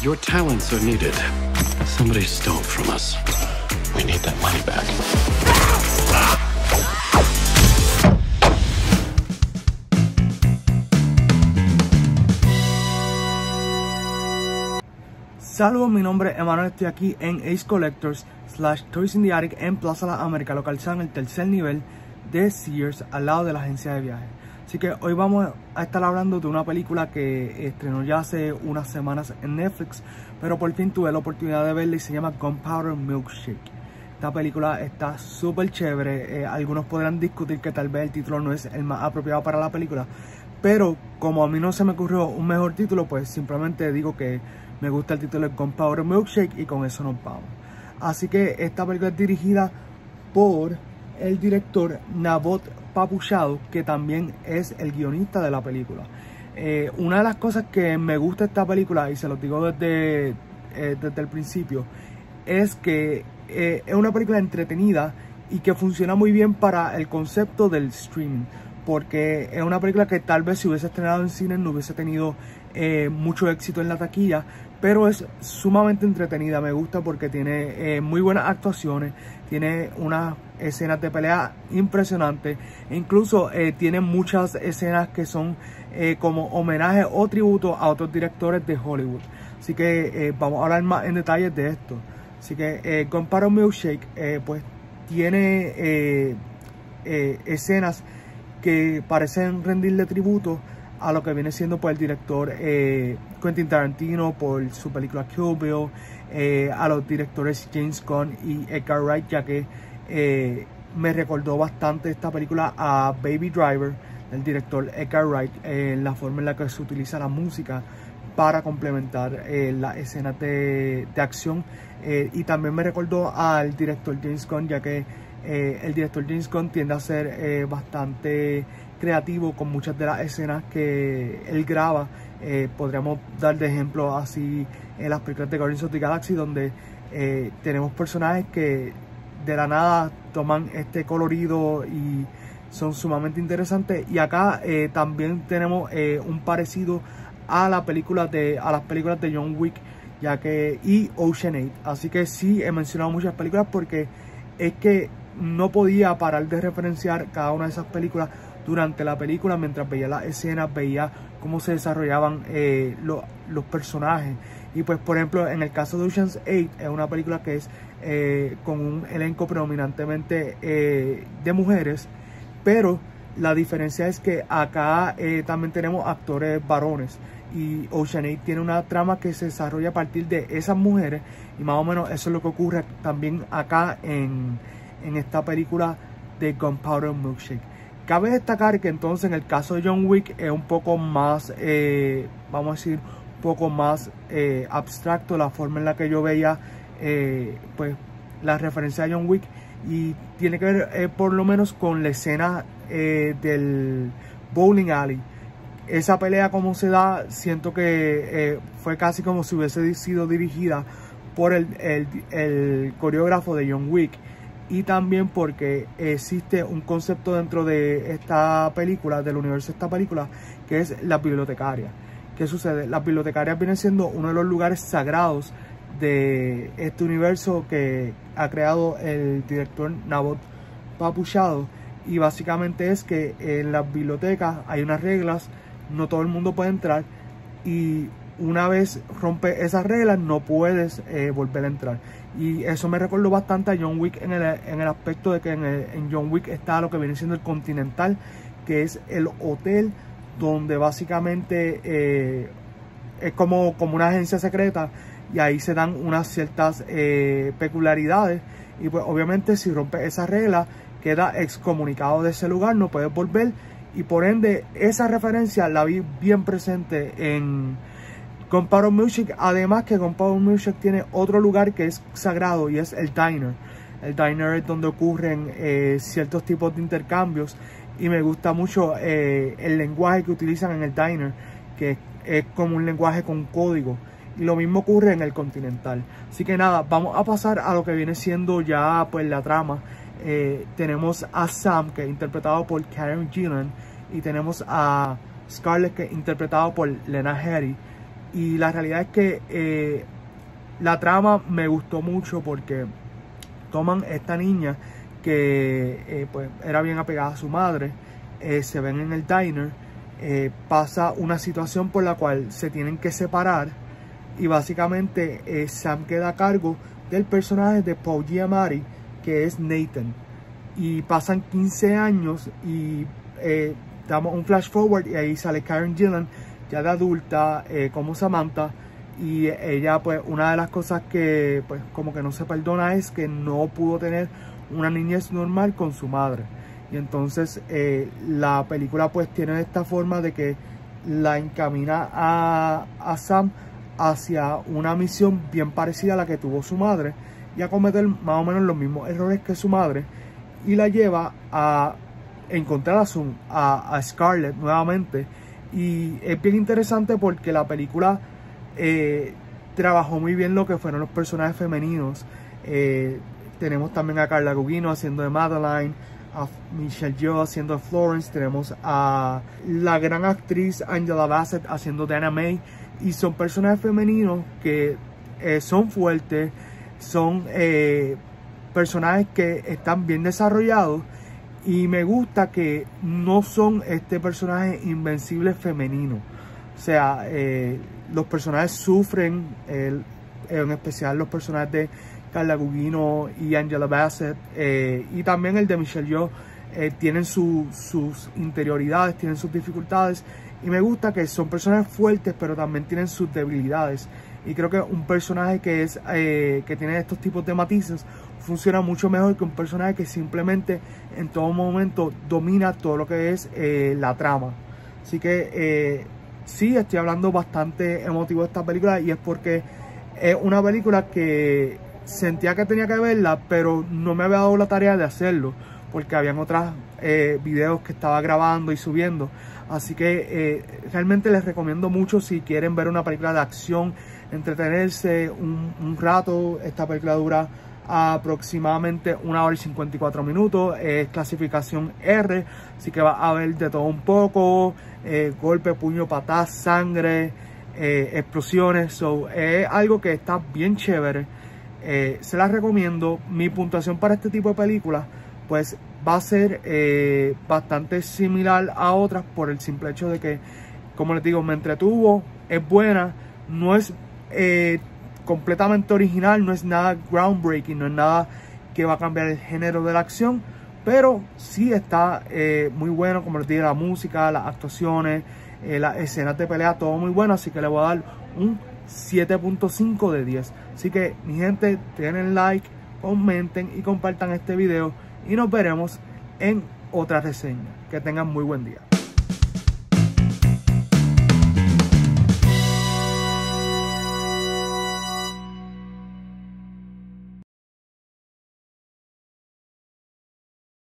Your talents are needed. Somebody stole from us. We need that money back. Saludos, mi nombre es Emanuel, estoy aquí en Ace Collectors / Toys in the Attic en Plaza Las Américas, localizado en el tercer nivel de Sears, al lado de la agencia de viajes. Así que hoy vamos a estar hablando de una película que estrenó ya hace unas semanas en Netflix, pero por fin tuve la oportunidad de verla y se llama Gunpowder Milkshake. Esta película está súper chévere. Algunos podrán discutir que tal vez el título no es el más apropiado para la película, pero como a mí no se me ocurrió un mejor título, pues simplemente digo que me gusta el título de Gunpowder Milkshake y con eso nos vamos. Así que esta película es dirigida por el director Nabot Papuchado, que también es el guionista de la película. Una de las cosas que me gusta de esta película, y se los digo desde el principio, es que es una película entretenida y que funciona muy bien para el concepto del streaming, porque es una película que tal vez si hubiese estrenado en cine no hubiese tenido mucho éxito en la taquilla, pero es sumamente entretenida. Me gusta porque tiene muy buenas actuaciones, tiene unas escenas de pelea impresionantes, e incluso tiene muchas escenas que son como homenaje o tributo a otros directores de Hollywood. Así que vamos a hablar más en detalles de esto. Así que Gunpowder Milkshake pues tiene escenas que parecen rendirle tributo a lo que viene siendo pues, el director Quentin Tarantino por su película Kill Bill, a los directores James Gunn y Edgar Wright, ya que me recordó bastante esta película a Baby Driver, del director Edgar Wright, la forma en la que se utiliza la música para complementar las escenas de acción, y también me recordó al director James Gunn, ya que el director James Gunn tiende a ser bastante creativo con muchas de las escenas que él graba. Podríamos dar de ejemplo así en las películas de Guardians of the Galaxy, donde tenemos personajes que de la nada toman este colorido y son sumamente interesantes. Y acá también tenemos un parecido a las películas de John Wick, ya que y Ocean 8. Así que sí, he mencionado muchas películas porque es que no podía parar de referenciar cada una de esas películas durante la película. Mientras veía las escenas, veía cómo se desarrollaban los personajes. Y pues por ejemplo en el caso de Ocean's 8 es una película que es con un elenco predominantemente de mujeres, pero la diferencia es que acá también tenemos actores varones, y Ocean 8 tiene una trama que se desarrolla a partir de esas mujeres, y más o menos eso es lo que ocurre también acá en esta película de Gunpowder Milkshake. Cabe destacar que entonces en el caso de John Wick es un poco más, vamos a decir, un poco más abstracto la forma en la que yo veía pues la referencia a John Wick, y tiene que ver por lo menos con la escena del bowling alley. Esa pelea como se da, siento que fue casi como si hubiese sido dirigida por el coreógrafo de John Wick. Y también porque existe un concepto dentro de esta película, del universo de esta película, que es la bibliotecaria. ¿Qué sucede? Las bibliotecarias vienen siendo uno de los lugares sagrados de este universo que ha creado el director Nabot Papuchado. Y básicamente es que en las bibliotecas hay unas reglas, no todo el mundo puede entrar, y una vez rompe esas reglas no puedes volver a entrar. Y eso me recordó bastante a John Wick en el aspecto de que en John Wick está lo que viene siendo el Continental, que es el hotel donde básicamente es como una agencia secreta, y ahí se dan unas ciertas peculiaridades, y pues obviamente si rompes esa regla queda excomunicado de ese lugar, no puedes volver. Y por ende esa referencia la vi bien presente en Gunpowder Milkshake. Además que Gunpowder Milkshake tiene otro lugar que es sagrado, y es el diner. El diner es donde ocurren ciertos tipos de intercambios, y me gusta mucho el lenguaje que utilizan en el diner, que es como un lenguaje con código, y lo mismo ocurre en el Continental. Así que nada, vamos a pasar a lo que viene siendo ya pues la trama. Tenemos a Sam, que es interpretado por Karen Gillan, y tenemos a Scarlett, que es interpretado por Lena Headey. Y la realidad es que la trama me gustó mucho porque toman esta niña que pues era bien apegada a su madre, se ven en el diner, pasa una situación por la cual se tienen que separar y básicamente Sam queda a cargo del personaje de Paul Giamatti, que es Nathan, y pasan 15 años y damos un flash forward y ahí sale Karen Gillan ya de adulta como Samantha, y ella pues una de las cosas que pues como que no se perdona es que no pudo tener una niñez normal con su madre. Y entonces la película pues tiene esta forma de que la encamina a Sam hacia una misión bien parecida a la que tuvo su madre y a cometer más o menos los mismos errores que su madre, y la lleva a encontrar a Scarlett nuevamente. Y es bien interesante porque la película trabajó muy bien lo que fueron los personajes femeninos. Tenemos también a Carla Gugino haciendo de Madeline, a Michelle Yeoh haciendo de Florence, tenemos a la gran actriz Angela Bassett haciendo de Anna May, y son personajes femeninos que son fuertes, son personajes que están bien desarrollados, y me gusta que no son este personaje invencible femenino. O sea, los personajes sufren, en especial los personajes de Carla Gugino y Angela Bassett, y también el de Michelle Yeoh, tienen sus interioridades, tienen sus dificultades, y me gusta que son personajes fuertes pero también tienen sus debilidades, y creo que un personaje que tiene estos tipos de matices funciona mucho mejor que un personaje que simplemente en todo momento domina todo lo que es la trama. Así que sí, estoy hablando bastante emotivo de esta película, y es porque es una película que sentía que tenía que verla, pero no me había dado la tarea de hacerlo, porque habían otros videos que estaba grabando y subiendo. Así que realmente les recomiendo mucho si quieren ver una película de acción, entretenerse un rato. Esta película dura aproximadamente 1 hora y 54 minutos, es clasificación R, así que va a haber de todo un poco, golpe, puño, patas, sangre, explosiones. Es algo que está bien chévere, se las recomiendo. Mi puntuación para este tipo de películas pues va a ser bastante similar a otras, por el simple hecho de que, como les digo, me entretuvo, es buena, no es completamente original, no es nada groundbreaking, no es nada que va a cambiar el género de la acción, pero sí está muy bueno. Como les dije, la música, las actuaciones, las escenas de pelea, todo muy bueno, así que le voy a dar un 7.5 de 10. Así que, mi gente, denle like, comenten y compartan este video, y nos veremos en otra reseña. Que tengan muy buen día.